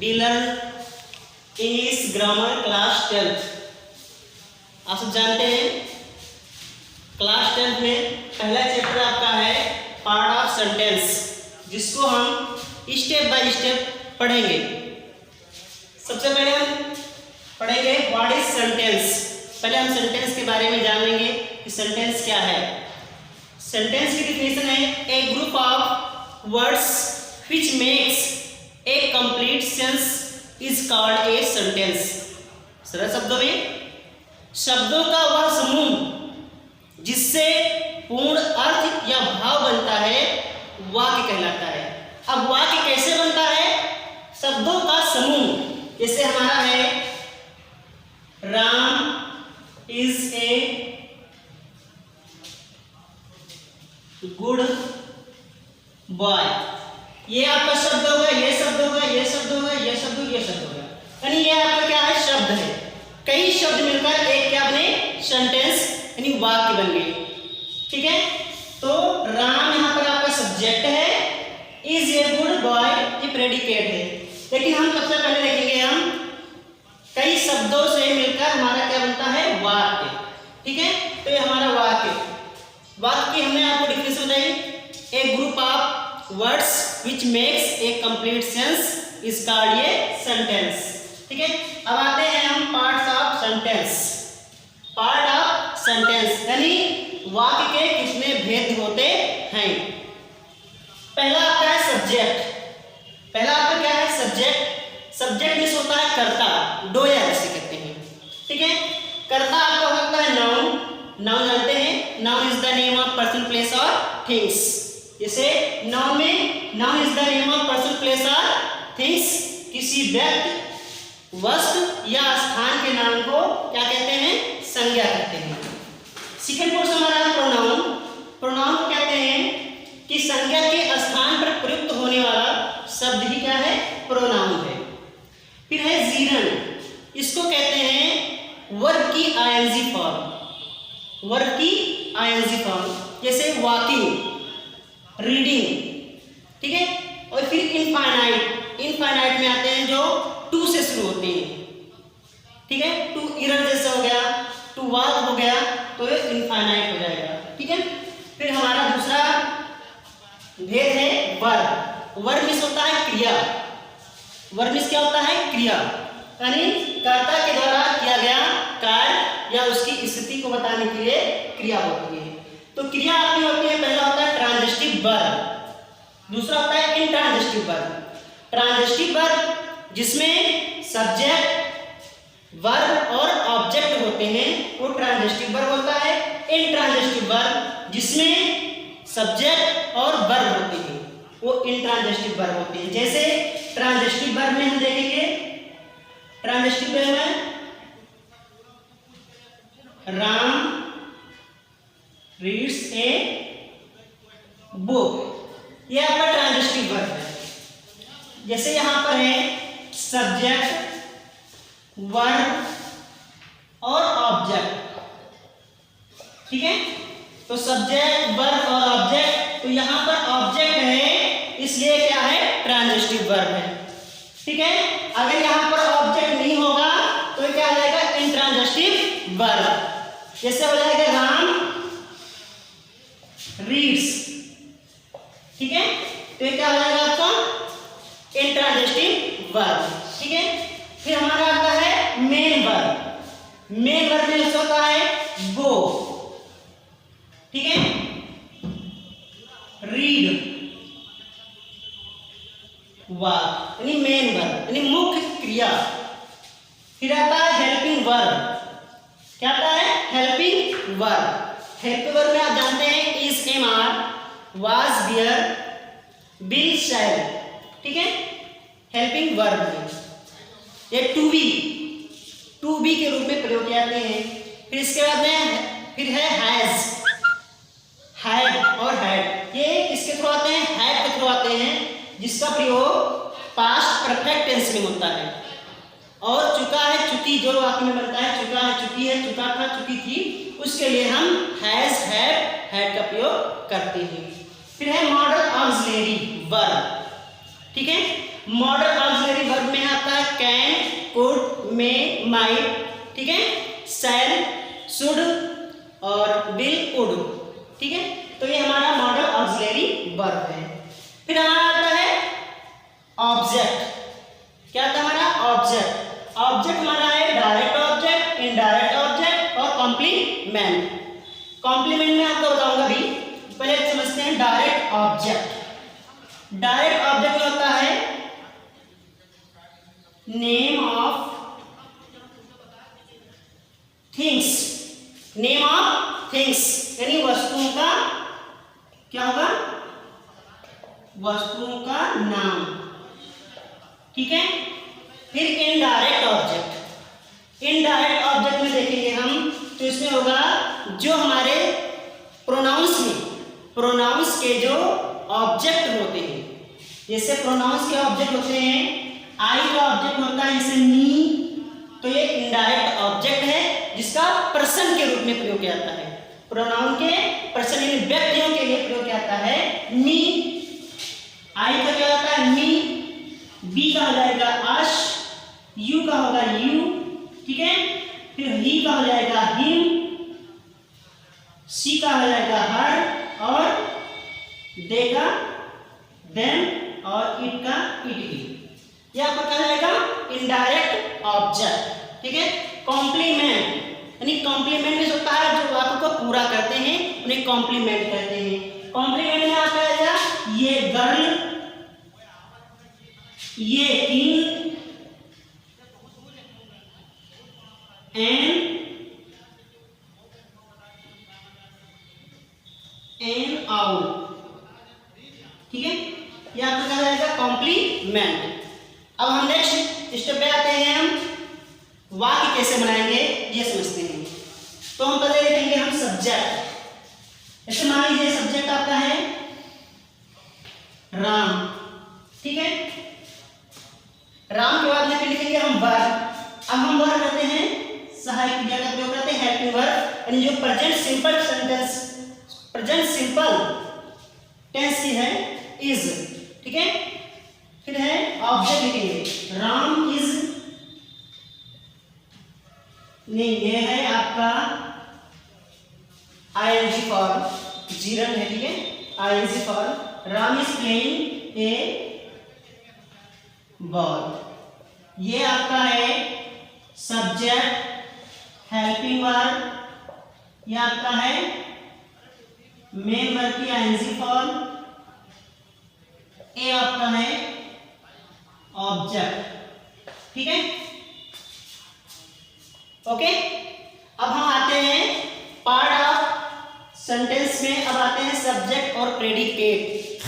We learn English grammar class 10th। आप सब जानते हैं क्लास 10th में पहला चैप्टर आपका है पार्ट ऑफ सेंटेंस, जिसको हम स्टेप बाय स्टेप पढ़ेंगे। सबसे पहले हम पढ़ेंगे व्हाट इज सेंटेंस। पहले हम सेंटेंस के बारे में जान लेंगे कि सेंटेंस क्या है। सेंटेंस की डिफिनेशन है a group of words which makes a complete sense is called a sentence. सरल शब्दों में शब्दों का वह समूह जिससे पूर्ण अर्थ या भाव बनता है वाक्य कहलाता है। अब वाक्य कैसे बनता है? शब्दों का समूह। जैसे हमारा है Ram is a good boy. ये आपका शब्द होगा, ये शब्द होगा, ये शब्द होगा, ये शब्द होगा, ये शब्द होगा, यानी ये आपका क्या है? शब्द है। कई शब्द मिलकर एक क्या बने? सेंटेंस यानी वाक्य बन गए। ठीक है, तो राम यहाँ पर आपका सब्जेक्ट है, इज ए गुड बॉय ये प्रेडिकेट है। लेकिन हम सबसे पहले देखेंगे हम कई शब्दों से मिलकर हमारा क्या बनता है? वाक्य। ठीक है, तो ये हमारा वाक्य। वाक्य की हमने आपको डिफिनेशन बताई, a group of words which makes a complete sense is called a sentence. ठीक है, अब आते हैं हम parts of sentence. Part of sentence यानी वाक्य के कितने भेद होते हैं। पहला आपका है सब्जेक्ट। पहला आपका क्या है? सब्जेक्ट। सब्जेक्ट मींस होता है कर्ता, डोयर जिसे कहते हैं। ठीक है, कर्ता आपका हो सकता है नाउन। नाउन जानते हैं, noun is the name of person place और थिंग्स। जैसे नाउन में noun is the name of person place और थिंग्स, किसी व्यक्ति वस्तु या स्थान के नाम को क्या कहते हैं? संज्ञा कहते हैं। सेकंड पोर्शन हमारा है प्रोनाउन। प्रोनाउन को कहते हैं कि संज्ञा के स्थान पर प्रयुक्त होने वाला शब्द ही क्या है? प्रोनाउन है। फिर है जीरन। इसको कहते हैं वर्ब की आईएनजी फॉर्म। वर्ब की आईएनजी फॉर्म, जैसे वॉकिंग, रीडिंग। ठीक है, और फिर इनफाइनाइट। इनफाइनाइट में आते हैं जो टू से शुरू होते हैं। ठीक है, टू इरर जैसा हो गया, टू वॉक हो गया, तो ये इनफाइनाइट हो जाएगा। ठीक है, फिर हमारा दूसरा भेद है वर्ब। वर्ब मींस होता है क्रिया। वर्ब मींस क्या होता है? क्रिया, यानी कर्ता के द्वारा किया गया कार्य या उसकी स्थिति को बताने के लिए क्रिया होती है। तो क्रिया आपकी होती है, पहला होता है ट्रांजिटिव वर्ब, दूसरा होता है इंट्रांजिटिव वर्ब। ट्रांजिटिव वर्ब जिसमें सब्जेक्ट, वर्ब और ऑब्जेक्ट होते हैं वो ट्रांजिटिव वर्ब होता है। इंट्रांजिटिव वर्ब जिसमें सब्जेक्ट और वर्ब होते हैं वो इंट्रांजिटिव वर्ब होते हैं। जैसे ट्रांजिटिव वर्ब में हम देखेंगे, ट्रांजिटिव वर्ब में राम रीड्स ए बुक, ये आपका ट्रांजिटिव वर्ब है। जैसे यहां पर है सब्जेक्ट, वर्ब और ऑब्जेक्ट। ठीक है, तो सब्जेक्ट, वर्ब और ऑब्जेक्ट, तो यहां पर ऑब्जेक्ट है इसलिए क्या है? ट्रांजिटिव वर्ब है। ठीक है, अगर यहां पर ऑब्जेक्ट नहीं होगा तो क्या हो जाएगा? Intransitive verb. जैसे हो जाएगा राम रीड्स। ठीक है, तो ये क्या हो जाएगा आपका? Intransitive verb. ठीक है, फिर हमारा आता है मेन वर्ब। मेन वर्ब में ऐसा होता है गो। ठीक है, रीड, वर्ब यानी मेन वर्ब यानी मुख्य क्रिया। फिर आता है हेल्पिंग वर्ब। क्या आता है? Helping verb. हेल्पिंग वर्ब में आप जानते हैं is, am, are, was, were, will, shall. ठीक है, हेल्पिंग वर्ब में ये टू बी के रूप में प्रयोग किए जाते हैं। फिर इसके बाद में फिर है हैज, हैड और हैड, ये किसके थ्रू आते हैं? हैड के थ्रू आते हैं, जिसका प्रयोग पास्ट परफेक्ट टेंस में होता है। और चुका है, चुकी जो वाक्य में बनता है, चुका है, चुकी है, चुका था, चुकी थी, उसके लिए हम हैज, हैड का प्रयोग करते हैं। फिर है मॉडल ऑक्सिलरी वर्ब। ठीक है, मॉडल ऑक्सिलरी वर्ब में आप कैन, कुड, मे, माइट, ठीक है, शैल, शुड और विल, वुड, ठीक है। तो ये हमारा मॉडल ऑक्सिलरी वर्ब है। फिर हमारा आता है ऑब्जेक्ट। क्या आता है हमारा ऑब्जेक्ट? ऑब्जेक्ट हमारा है डायरेक्ट ऑब्जेक्ट, इनडायरेक्ट ऑब्जेक्ट और कॉम्प्लीमेंट। कॉम्प्लीमेंट में आपको बताऊंगा भी, पहले समझते हैं डायरेक्ट ऑब्जेक्ट। डायरेक्ट ऑब्जेक्ट में होता है name of things, name of things यानी वस्तुओं का क्या होगा? वस्तुओं का नाम, ठीक है। फिर इनडायरेक्ट ऑब्जेक्ट। इनडायरेक्ट ऑब्जेक्ट में देखेंगे हम तो इसमें होगा जो हमारे प्रोनाउंस में, प्रोनाउंस के जो ऑब्जेक्ट होते हैं, जैसे प्रोनाउंस के ऑब्जेक्ट होते हैं, आई का ऑब्जेक्ट होता है जैसे मी, तो ये इनडायरेक्ट ऑब्जेक्ट है जिसका पर्सन के रूप में प्रयोग किया जाता है। प्रोनाउन के पर्सन यानी व्यक्तियों के लिए प्रयोग किया जाता है मी। आई का क्या होता है मी, बी का हो जाएगा अश, यू का होगा यू, ठीक है। फिर ही का हो जाएगा हिम, सी का हो जाएगा हर और दे का देम और इट का इट ही। यह आपका क्या जाएगा? इनडायरेक्ट ऑब्जेक्ट, ठीक है। कॉम्प्लीमेंट यानी कॉम्प्लीमेंट में होता है जो वाक्य को पूरा करते हैं उन्हें कॉम्प्लीमेंट कहते हैं। कॉम्प्लीमेंट में आपका आएगा ये गर्ल, ये किंग एन आउल, ठीक है। यह आपका क्या जाएगा? कॉम्प्लीमेंट। अब हम नेक्स्ट स्टेप पे आते हैं, हम वाक्य कैसे बनाएंगे ये समझते हैं। तो हम पहले देखेंगे हम सब्जेक्ट। ऐसे मान लीजिए सब्जेक्ट आपका है राम, ठीक है। राम के बाद में फिर लिखेंगे हम वर्ब। अब हम वर्ब करते हैं सहायक क्रिया का प्रयोग करते हैं, हेल्पिंग वर्ब यानी जो present simple sentence, present simple tense है इज, ठीक है। फिर है ऑब्जेक्ट लिखेंगे राम इज, नहीं ये है आपका आईएनजी फॉर्म, जीरन है, ठीक है। ING form Ram is playing a ball. ये आपका है सब्जेक्ट हेल्पिंग वर्ब, ये आपका है मेन वर्ब की आईएनजी फॉर्म, ए आपका है ऑब्जेक्ट, ठीक है। ओके, अब हम आते हैं पार्ट ऑफ सेंटेंस में। अब आते हैं सब्जेक्ट और प्रेडिकेट।